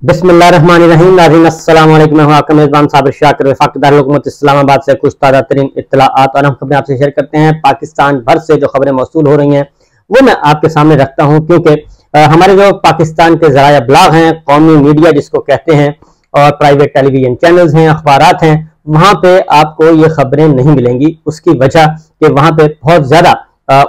बिस्मिल्लाहिर्रहमानिर्रहीम। नाज़रीन अस्सलाम वालेकुम। मैं हूं आपका मेज़बान साबिर शाकिर, वफ़ाक़दार हुकूमत इस्लामाबाद से कुछ ताज़ा तरीन इत्तलाआत और हम खबरें आपसे शेयर करते हैं। पाकिस्तान भर से जो खबरें मौसूल हो रही हैं वो मैं आपके सामने रखता हूं, क्योंकि हमारे जो पाकिस्तान के ज़राया इब्लाग हैं, कौमी मीडिया जिसको कहते हैं, और प्राइवेट टेलीविजन चैनल्स हैं, अखबारात हैं, वहां पे आपको ये खबरें नहीं मिलेंगी। उसकी वजह कि वहां पे बहुत ज्यादा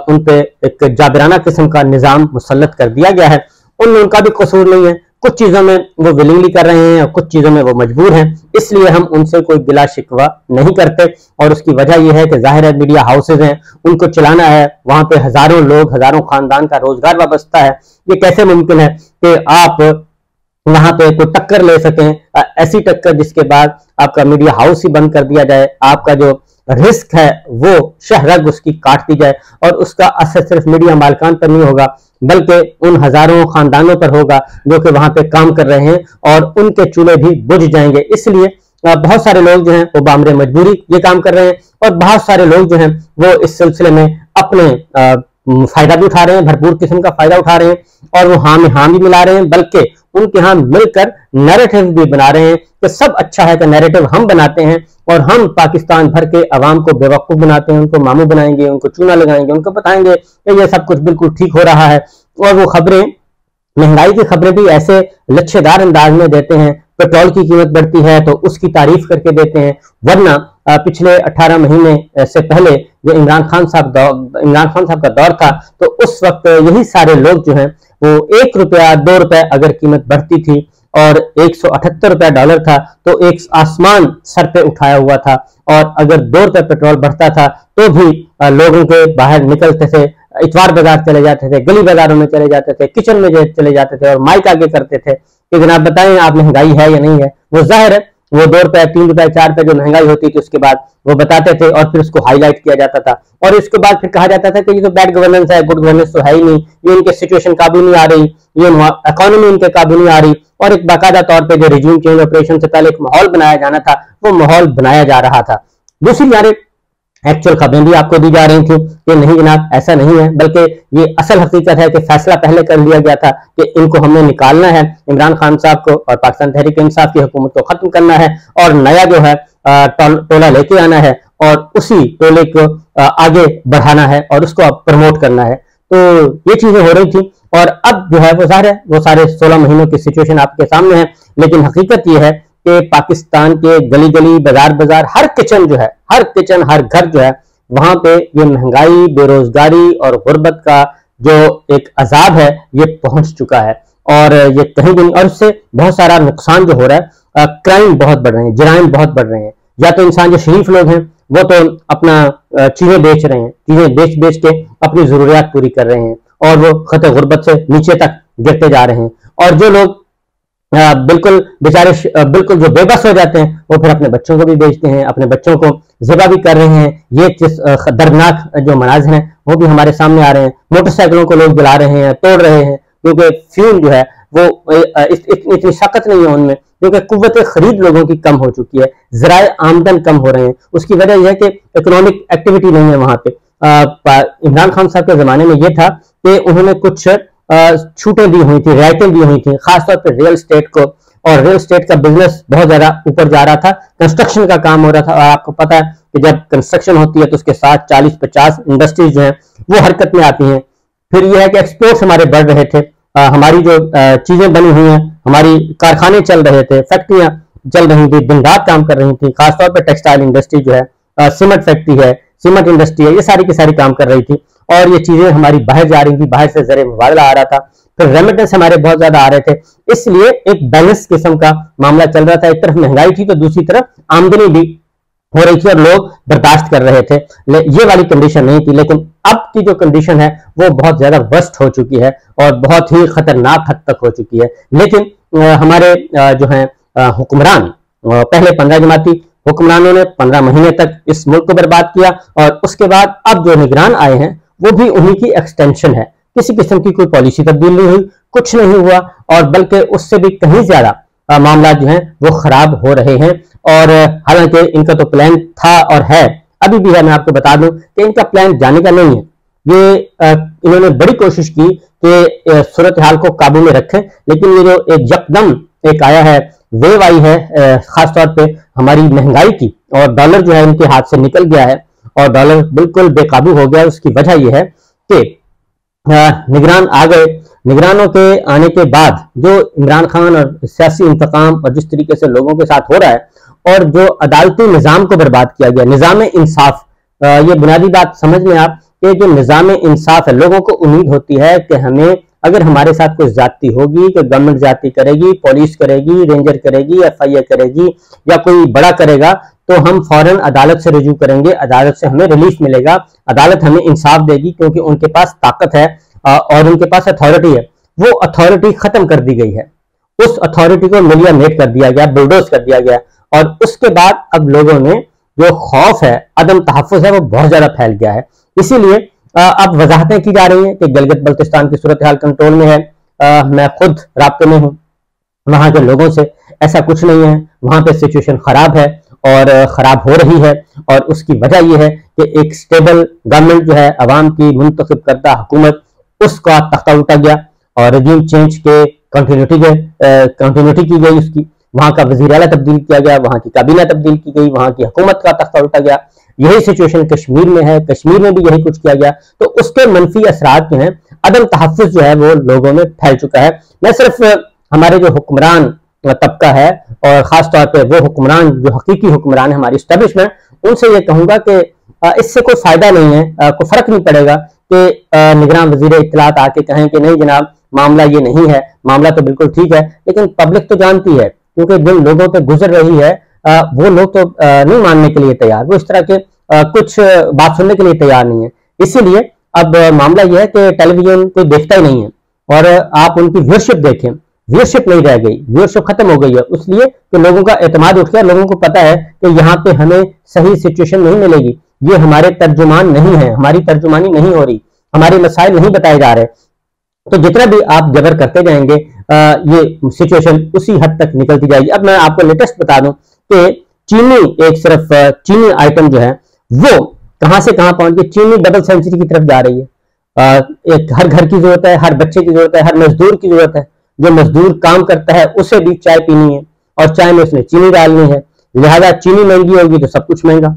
उन पे एक जाबिराना किस्म का निज़ाम मुसल्लत कर दिया गया है। उनमें उनका भी कसूर नहीं है, कुछ चीजों में वो विलिंगली कर रहे हैं और कुछ चीजों में वो मजबूर हैं, इसलिए हम उनसे कोई गिला शिकवा नहीं करते। और उसकी वजह यह है कि जाहिर है मीडिया हाउसेज हैं, उनको चलाना है, वहां पे हजारों लोग, हजारों खानदान का रोजगार वाबस्ता है। ये कैसे मुमकिन है कि आप वहां पे कोई टक्कर ले सकें, ऐसी टक्कर जिसके बाद आपका मीडिया हाउस ही बंद कर दिया जाए, आपका जो रिस्क है वो शहरग उसकी काट दी जाए, और उसका असर सिर्फ मीडिया मालिकान पर नहीं होगा बल्कि उन हजारों खानदानों पर होगा जो कि वहां पे काम कर रहे हैं, और उनके चूल्हे भी बुझ जाएंगे। इसलिए बहुत सारे लोग जो हैं वो बामरे मजबूरी ये काम कर रहे हैं, और बहुत सारे लोग जो हैं वो इस सिलसिले में अपने फायदा भी उठा रहे हैं, भरपूर किस्म का फायदा उठा रहे हैं, और वो हाँ में हाँ भी मिला रहे हैं, बल्कि उनके यहाँ मिलकर नैरेटिव भी बना रहे हैं कि सब अच्छा है का नैरेटिव हम बनाते हैं, और हम पाकिस्तान भर के अवाम को बेवकूफ बनाते हैं, उनको मामू बनाएंगे, उनको चूना लगाएंगे, उनको बताएंगे कि ये सब कुछ बिल्कुल ठीक हो रहा है। और वो खबरें, महंगाई की खबरें भी ऐसे लच्छेदार अंदाज में देते हैं। पेट्रोल की कीमत बढ़ती है तो उसकी तारीफ करके देते हैं, वरना पिछले 18 महीने से पहले जो इमरान खान साहब का दौर था, तो उस वक्त यही सारे लोग जो हैं वो 1 रुपया 2 रुपए अगर कीमत बढ़ती थी और 178 रुपया डॉलर था तो एक आसमान सर पे उठाया हुआ था, और अगर 2 रुपए पेट्रोल बढ़ता था तो भी लोगों के बाहर निकलते थे, इतवार बाजार चले जाते थे, गली बाजारों में चले जाते थे, किचन में चले जाते थे और माइक आगे करते थे कि जनाब बताएं आप महंगाई है या नहीं है। वो जाहिर है वो 2 रुपए 3 रुपए 4 रुपए जो महंगाई होती थी उसके बाद वो बताते थे, और फिर उसको हाईलाइट किया जाता था, और इसके बाद फिर कहा जाता था कि ये तो बैड गवर्नेंस है, गुड गवर्नेंस तो है ही नहीं, ये इनके सिचुएशन काबू नहीं आ रही, ये इकोनॉमी इनके काबू नहीं आ रही, और एक बाकायदा तौर पर जो रिज्यूम चेंज ऑपरेशन से पहले एक माहौल बनाया जाना था वो माहौल बनाया जा रहा था। दूसरी जानिब एक्चुअल खबरें भी आपको दी जा रही थी कि नहीं जनाब ऐसा नहीं है, बल्कि ये असल हकीकत है कि फैसला पहले कर लिया गया था कि इनको हमने निकालना है, इमरान खान साहब को और पाकिस्तान तहरीक इंसाफ की हुकूमत को खत्म करना है, और नया जो है टोला लेके आना है, और उसी टोले को आगे बढ़ाना है और उसको अब प्रमोट करना है। तो ये चीजें हो रही थी, और अब जो है वो जाहिर है वो सारे 16 महीनों की सिचुएशन आपके सामने है। लेकिन हकीकत ये है कि पाकिस्तान के गली गली, बाजार बाजार, हर किचन जो है, हर किचन, हर घर जो है, वहां पे ये महंगाई, बेरोजगारी और गुर्बत का जो एक अजाब है ये पहुंच चुका है, और ये कहीं भी नहीं। और इससे बहुत सारा नुकसान जो हो रहा है, क्राइम बहुत बढ़ रहे हैं, जराइम बहुत बढ़ रहे हैं। या तो इंसान जो शरीफ लोग हैं वो तो अपना चीजें बेच रहे हैं, चीजें बेच बेच के अपनी जरूरियात पूरी कर रहे हैं, और वो खतरे गुर्बत से नीचे तक गिरते जा रहे हैं। और जो लोग बिल्कुल बेचारे, बिल्कुल जो बेबस हो जाते हैं, वो फिर अपने बच्चों को भी बेचते हैं, अपने बच्चों को ज़िबा भी कर रहे हैं। ये दर्दनाक जो मनाजिर हैं वो भी हमारे सामने आ रहे हैं। मोटरसाइकिलों को लोग जला रहे हैं, तोड़ रहे हैं, क्योंकि फ्यूल जो है वो इतनी सख्त नहीं है उनमें, क्योंकि कुव्वत खरीद लोगों की कम हो चुकी है, ज़राए आमदन कम हो रहे हैं। उसकी वजह यह है कि इकोनॉमिक एक्टिविटी नहीं है वहां पे। इमरान खान साहब के जमाने में यह था कि उन्होंने कुछ छूटें दी हुई थी, रियायतें दी हुई थी, खासतौर पर रियल स्टेट को, और रियल स्टेट का बिजनेस बहुत ज्यादा ऊपर जा रहा था, कंस्ट्रक्शन का काम हो रहा था। और आपको पता है कि जब कंस्ट्रक्शन होती है तो उसके साथ 40-50 इंडस्ट्रीज जो हैं वो हरकत में आती हैं। फिर यह है कि एक्सपोर्ट्स हमारे बढ़ रहे थे, हमारी जो चीजें बनी हुई हैं, हमारी कारखाने चल रहे थे, फैक्ट्रियां चल रही थी, दिन रात काम कर रही थी, खासतौर पर टेक्सटाइल इंडस्ट्री जो है, सीमेंट फैक्ट्री है, सीमेंट इंडस्ट्री है, ये सारी की सारी काम कर रही थी, और ये चीजें हमारी बाहर जा रही थी, बाहर से ज़र मुबादला आ रहा था, फिर रेमिटेंस हमारे बहुत ज्यादा आ रहे थे। इसलिए एक बैलेंस किस्म का मामला चल रहा था, एक तरफ महंगाई थी तो दूसरी तरफ आमदनी भी हो रही थी और लोग बर्दाश्त कर रहे थे। ये वाली कंडीशन नहीं थी। लेकिन अब की जो कंडीशन है वो बहुत ज्यादा वर्स्ट हो चुकी है और बहुत ही खतरनाक हद तक हो चुकी है। लेकिन हमारे जो है हुक्मरान, पहले 15 जमाती हुक्मरानों ने 15 महीने तक इस मुल्क को बर्बाद किया, और उसके बाद अब जो निगरान आए हैं वो भी उन्हीं की एक्सटेंशन है। किसी किस्म की कोई पॉलिसी तब्दील नहीं हुई, कुछ नहीं हुआ, और बल्कि उससे भी कहीं ज्यादा मामला जो हैं वो खराब हो रहे हैं। और हालांकि इनका तो प्लान था और है, अभी भी है। मैं आपको बता दूं कि इनका प्लान जाने का नहीं है। ये इन्होंने बड़ी कोशिश की कि सूरत हाल को काबू में रखें, लेकिन ये जो एक यकदम एक आया है, वेव आई है, खासतौर पे हमारी महंगाई की, और डॉलर जो है इनके हाथ से निकल गया है और डॉलर बिल्कुल बेकाबू हो गया। उसकी वजह यह है कि निगरान आ गए। निगरानों के आने के बाद जो इमरान खान और सियासी इंतकाम और जिस तरीके से लोगों के साथ हो रहा है, और जो अदालती निज़ाम को बर्बाद किया गया, निज़ाम इंसाफ, ये बुनियादी बात समझ में आप कि जो निज़ाम इंसाफ है, लोगों को उम्मीद होती है कि हमें अगर हमारे साथ कोई ज्यादती होगी कि गवर्नमेंट ज्यादती करेगी, पुलिस करेगी, रेंजर करेगी, FIA करेगी या कोई बड़ा करेगा, तो हम फौरन अदालत से रुजू करेंगे, अदालत से हमें रिलीफ मिलेगा, अदालत हमें इंसाफ देगी, क्योंकि उनके पास ताकत है और उनके पास अथॉरिटी है। वो अथॉरिटी खत्म कर दी गई है, उस अथॉरिटी को मिलियनेट कर दिया गया, बुलडोज कर दिया गया, और उसके बाद अब लोगों में जो खौफ है, अदम तहफ़्फ़ुज़ है, वो बहुत ज्यादा फैल गया है। इसीलिए अब वजाहतें की जा रही हैं कि गिलगित बल्तिस्तान की सूरत हाल कंट्रोल में है। मैं खुद राब्ते में हूं वहां के लोगों से, ऐसा कुछ नहीं है, वहां पे सिचुएशन खराब है और खराब हो रही है, और उसकी वजह यह है कि एक स्टेबल गवर्नमेंट जो है, अवाम की मुंतखब करदा हुकूमत, उसका तख्ता उठा गया और रजीम चेंज के कंटिन्यूटी की गई उसकी, वहां का वजीर आला तब्दील किया गया, वहां की काबीना तब्दील की गई, वहां की हुकूमत का तख्ता उठा गया। यही सिचुएशन कश्मीर में है, कश्मीर में भी यही कुछ किया गया। तो उसके मनफी असरात जो है, अदम तहफ़्फ़ुज़ जो है वो लोगों में फैल चुका है। मैं सिर्फ हमारे जो हुक्मरान तबका है और खासतौर पर वो हुक्मरान जो हकीकी हुक्मरान है, हमारी स्टैब्लिशमेंट, उनसे ये कहूंगा कि इससे कोई फायदा नहीं है, कोई फर्क नहीं पड़ेगा कि निगरान वजीर इत्तलात आके कहें कि नहीं जनाब मामला ये नहीं है, मामला तो बिल्कुल ठीक है, लेकिन पब्लिक तो जानती है, क्योंकि जिन लोगों पे गुजर रही है वो लोग तो नहीं मानने के लिए तैयार, वो इस तरह के कुछ बात सुनने के लिए तैयार नहीं है। इसीलिए अब मामला यह है कि टेलीविजन कोई देखता ही नहीं है, और आप उनकी व्यूअरशिप देखें, व्यूअरशिप नहीं रह गई, व्यूअरशिप खत्म हो गई है, इसलिए कि लोगों का एतमाद उठ गया। लोगों को पता है कि यहाँ पे हमें सही सिचुएशन नहीं मिलेगी, ये हमारे तर्जुमान नहीं है, हमारी तर्जुमानी नहीं हो रही, हमारे मसाइल नहीं बताए जा रहे। तो जितना भी आप जबर करते जाएंगे ये सिचुएशन उसी हद तक निकलती जाएगी। अब मैं आपको लेटेस्ट बता दूं कि चीनी, एक सिर्फ चीनी आइटम जो है वो कहां से कहां पहुंच गई, चीनी डबल सेंचुरी की तरफ जा रही है। एक हर घर की जरूरत है, हर बच्चे की जरूरत है, हर मजदूर की जरूरत है। जो मजदूर काम करता है उसे भी चाय पीनी है और चाय में उसने चीनी डालनी है, लिहाजा चीनी महंगी होगी तो सब कुछ महंगा,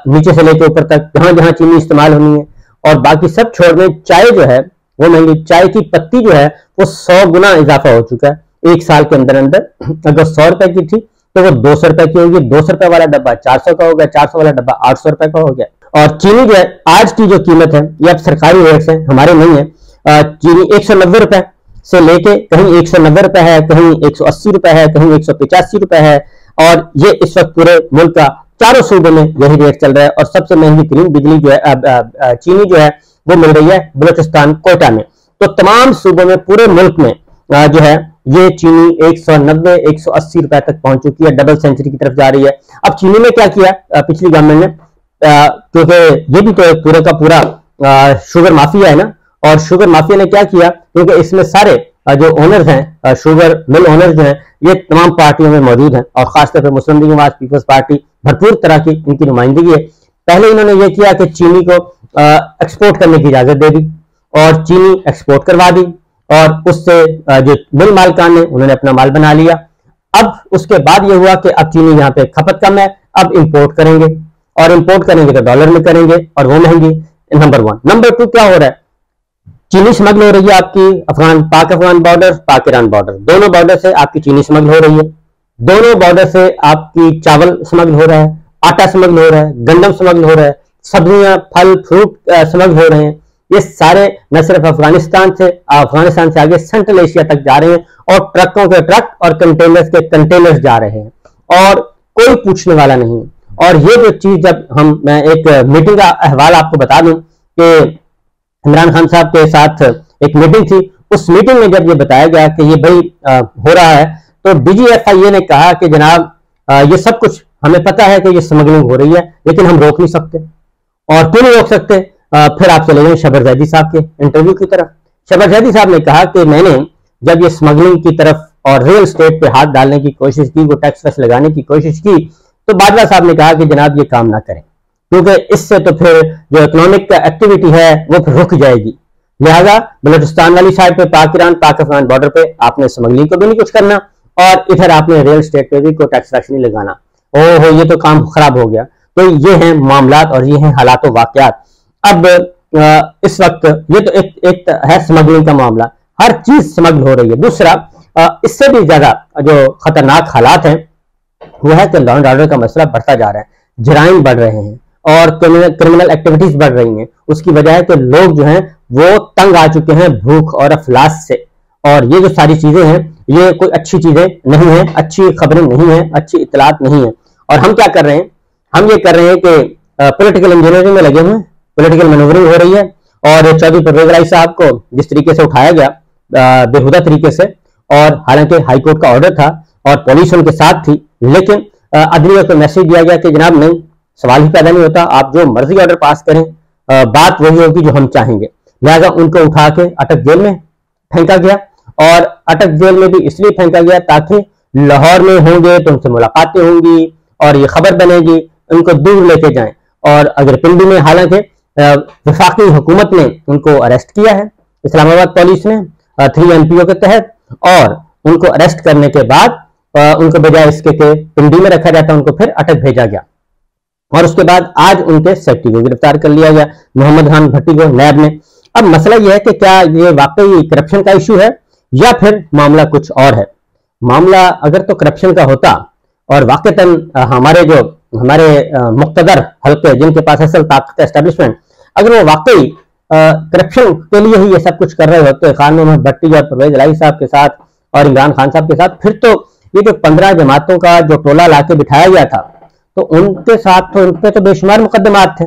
नीचे से लेकर ऊपर तक जहां जहां चीनी इस्तेमाल होनी है, और बाकी सब छोड़ दें, चाय जो है वो महंगी। चाय की पत्ती जो है वो 100 गुना इजाफा हो चुका है एक साल के अंदर अंदर। अगर 100 रुपए की थी तो वो 200 रुपए की होगी, 200 रुपए वाला डब्बा 400 का हो गया, 400 वाला डब्बा 800 रुपए का हो गया। और चीनी जो है आज की जो कीमत है, ये अब सरकारी रेट्स है, हमारे नहीं है। चीनी 190 रुपए से लेके कहीं 190 रुपए है, कहीं 180 रुपए है, कहीं 185 रुपए है, और ये इस वक्त पूरे मुल्क का चारों सूबों में यही रेट चल रहा है। और सबसे महंगी तरीन बिजली जो है, चीनी जो है वो मिल रही है बलूचिस्तान कोयटा में। तो तमाम सूबों में, पूरे मुल्क में जो है ये चीनी 190 180 रुपए तक पहुंच चुकी है, डबल सेंचुरी की तरफ जा रही है। अब चीनी में क्या किया पिछली गवर्नमेंट ने, क्योंकि ये भी तो पूरे का पूरा शुगर माफिया है ना, और शुगर माफिया ने क्या किया, क्योंकि इसमें सारे जो ओनर्स हैं, शुगर मिल ओनर्स जो हैं, ये तमाम पार्टियों में मौजूद हैं, और खासतौर पर मुस्लिम लीग नवाज पीपल्स पार्टी भरपूर तरह की इनकी नुमाइंदगी है। पहले इन्होंने ये किया कि चीनी को एक्सपोर्ट करने की इजाजत दे दी और चीनी एक्सपोर्ट करवा दी, और उससे जो मिल मालिकान ने उन्होंने अपना माल बना लिया। अब उसके बाद ये हुआ कि अब चीनी यहाँ पे खपत कम है, अब इंपोर्ट करेंगे, और इंपोर्ट करेंगे तो डॉलर में करेंगे, और वो महंगी। नंबर 1। नंबर 2 क्या हो रहा है, चीनी स्मगल हो रही है आपकी पाक अफगान बॉर्डर, पाक ईरान बॉर्डर, दोनों बॉर्डर से आपकी चीनी स्मगल हो रही है। दोनों बॉर्डर से आपकी चावल स्मगल हो रहा है, आटा स्मगल हो रहा है, गंदम स्मगल हो रहा है, सब्जियां, फल, फ्रूट स्मगल हो रहे हैं। ये सारे न सिर्फ अफगानिस्तान से आगे सेंट्रल एशिया तक जा रहे हैं, और ट्रकों के ट्रक और कंटेनर्स के कंटेनर्स जा रहे हैं, और कोई पूछने वाला नहीं। और ये जो चीज जब मैं एक मीटिंग का अहवाल आपको बता दूं कि इमरान खान साहब के साथ एक मीटिंग थी, उस मीटिंग में जब ये बताया गया कि ये भाई हो रहा है, तो DGFIA ने कहा कि जनाब ये सब कुछ हमें पता है कि ये स्मगलिंग हो रही है, लेकिन हम रोक नहीं सकते। और क्यों नहीं रोक सकते? फिर आप चले गए शबर जैदी साहब के इंटरव्यू की तरफ। शबर जैदी साहब ने कहा कि मैंने जब ये स्मगलिंग की तरफ और रियल स्टेट पे हाथ डालने की कोशिश की, वो टैक्स वैक्स लगाने की कोशिश की, तो बाजवा साहब ने कहा कि जनाब ये काम ना करें, क्योंकि इससे तो फिर जो इकोनॉमिक एक्टिविटी है वो फिर रुक जाएगी। लिहाजा बलूचिस्तान वाली साइड पे, पाक ईरान पाक अफगान बॉर्डर पे आपने स्मगलिंग को भी नहीं कुछ करना, और इधर आपने रियल स्टेट पे भी कोई टैक्स वैक्स नहीं लगाना। ओहो, ये तो काम खराब हो गया। तो ये हैं मामलात और ये हैं हालात व वाकयात। अब इस वक्त ये तो एक है स्मगलिंग का मामला, हर चीज स्मगल हो रही है। दूसरा इससे भी ज्यादा जो खतरनाक हालात हैं वो है कि लॉ एंड ऑर्डर का मसला बढ़ता जा रहा है, जराइम बढ़ रहे हैं और क्रिमिनल एक्टिविटीज बढ़ रही हैं। उसकी वजह है कि लोग जो हैं वो तंग आ चुके हैं भूख और अफलास से। और ये जो सारी चीजें हैं ये कोई अच्छी चीजें नहीं है, अच्छी खबरें नहीं है, अच्छी इतलात नहीं है। और हम क्या कर रहे हैं, हम ये कर रहे हैं कि पॉलिटिकल इंजीनियरिंग में लगे हुए हैं, पॉलिटिकल मैनूवरिंग हो रही है। और चौधरी परवेज इलाही साहब को जिस तरीके से उठाया गया बेहुदा तरीके से, और हालांकि हाईकोर्ट का ऑर्डर था और पुलिस उनके साथ थी, लेकिन अदलिया को मैसेज दिया गया कि जनाब नहीं, सवाल ही पैदा नहीं होता, आप जो मर्जी ऑर्डर पास करें, बात वही होगी जो हम चाहेंगे। लिहाजा उनको उठा के अटक जेल में फेंका गया। और अटक जेल में भी इसलिए फेंका गया ताकि लाहौर में होंगे तो उनसे मुलाकातें होंगी और ये खबर बनेगी, उनको दूर लेके जाएं। और अगर पिंडी में हालांकि वफाकी हुकूमत ने उनको अरेस्ट किया है, इस्लामाबाद पुलिस ने 3 MPO के तहत, और उनको अरेस्ट करने के बाद उनको बजाय इसके के पिंडी में रखा जाता, उनको फिर अटक भेजा गया। और उसके बाद आज उनके सेक्रेटरी को गिरफ्तार कर लिया गया, मोहम्मद खान भट्टी को, नैब ने। अब मसला यह है कि क्या ये वाकई करप्शन का इशू है या फिर मामला कुछ और है। मामला अगर तो करप्शन का होता और वाकईतन हमारे मुक्तदर हल्के जिनके पास असल ताकत एस्टेब्लिशमेंट, अगर वो वाकई करप्शन के लिए ही ये सब कुछ कर रहे होते खान मोहम्मद भट्टी और परवेज इलाही साहब के साथ और इमरान खान साहब के साथ, फिर तो ये जो 15 जमातों का जो टोला लाके बिठाया गया था, तो उनके साथ तो उन पे तो बेशुमार मुकदमात थे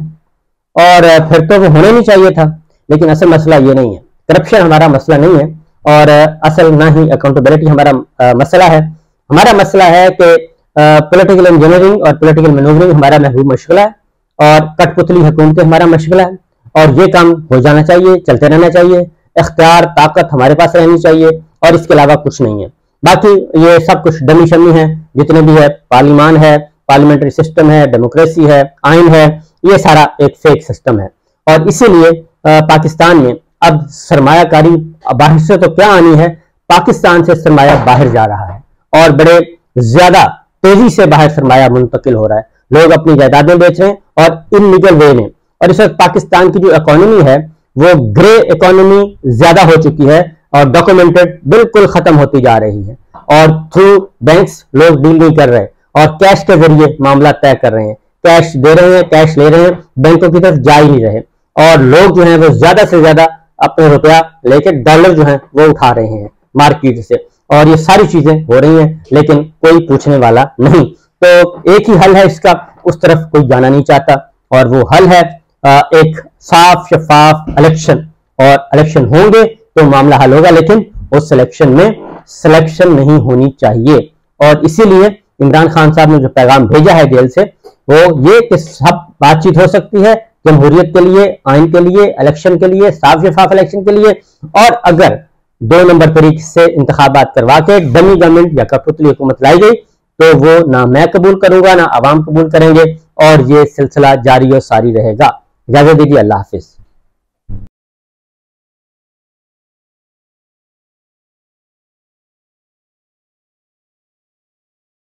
और फिर तो वो होने नहीं चाहिए था। लेकिन असल मसला ये नहीं है, करप्शन हमारा मसला नहीं है और असल ना ही अकाउंटेबिलिटी हमारा मसला है। हमारा मसला है कि पॉलिटिकल इंजीनियरिंग और पॉलिटिकल मैनूवरिंग हमारा महबूब मशगला है और कठपुतली हुकूमतें हमारा मशगला है। और ये काम हो जाना चाहिए, चलते रहना चाहिए, इख्तियार ताकत हमारे पास रहनी चाहिए और इसके अलावा कुछ नहीं है। बाकी ये सब कुछ डमी शमी है, जितने भी है, पार्लिमान है, पार्लियामेंट्री सिस्टम है, डेमोक्रेसी है, आइन है, ये सारा एक फेक सिस्टम है। और इसीलिए पाकिस्तान में अब सरमायाकारी बाहर से तो क्या आनी है, पाकिस्तान से सरमाया बाहर जा रहा है और बड़े ज्यादा तेजी से बाहर सरमाया मुंतकिल हो रहा है। लोग अपनी जायदादें बेच रहे हैं और इनलीगल वे में। और इस वक्त पाकिस्तान की जो इकोनॉमी है वो ग्रे इकोनॉमी ज्यादा हो चुकी है और डॉक्यूमेंटेड बिल्कुल खत्म होती जा रही है। और थ्रू बैंक्स लोग डील नहीं कर रहे और कैश के जरिए मामला तय कर रहे हैं, कैश दे रहे हैं, कैश ले रहे हैं, बैंकों की तरफ जा ही नहीं रहे। और लोग जो हैं वो ज्यादा से ज्यादा अपने रुपया लेके डॉलर जो है वो उठा रहे हैं मार्केट से। और ये सारी चीजें हो रही हैं लेकिन कोई पूछने वाला नहीं। तो एक ही हल है इसका, उस तरफ कोई जाना नहीं चाहता और वो हल है एक साफ शफाफ इलेक्शन। और इलेक्शन होंगे तो मामला हल होगा, लेकिन उस सिलेक्शन में सिलेक्शन नहीं होनी चाहिए। और इसीलिए इमरान खान साहब ने जो पैगाम भेजा है जेल से वो ये कि सब बातचीत हो सकती है जमहूरियत के लिए, आइन के लिए, इलेक्शन के लिए, साफ शफाफ इलेक्शन के लिए। और अगर 2 नंबर तरीके से इंतखाबात करवा के डमी गवर्नमेंट या कठपुतली हुकूमत लाई गई तो वो ना मैं कबूल करूंगा ना आवाम कबूल करेंगे और ये सिलसिला जारी और सारी रहेगा। इजाजत दीजिए, अल्लाह हाफिज।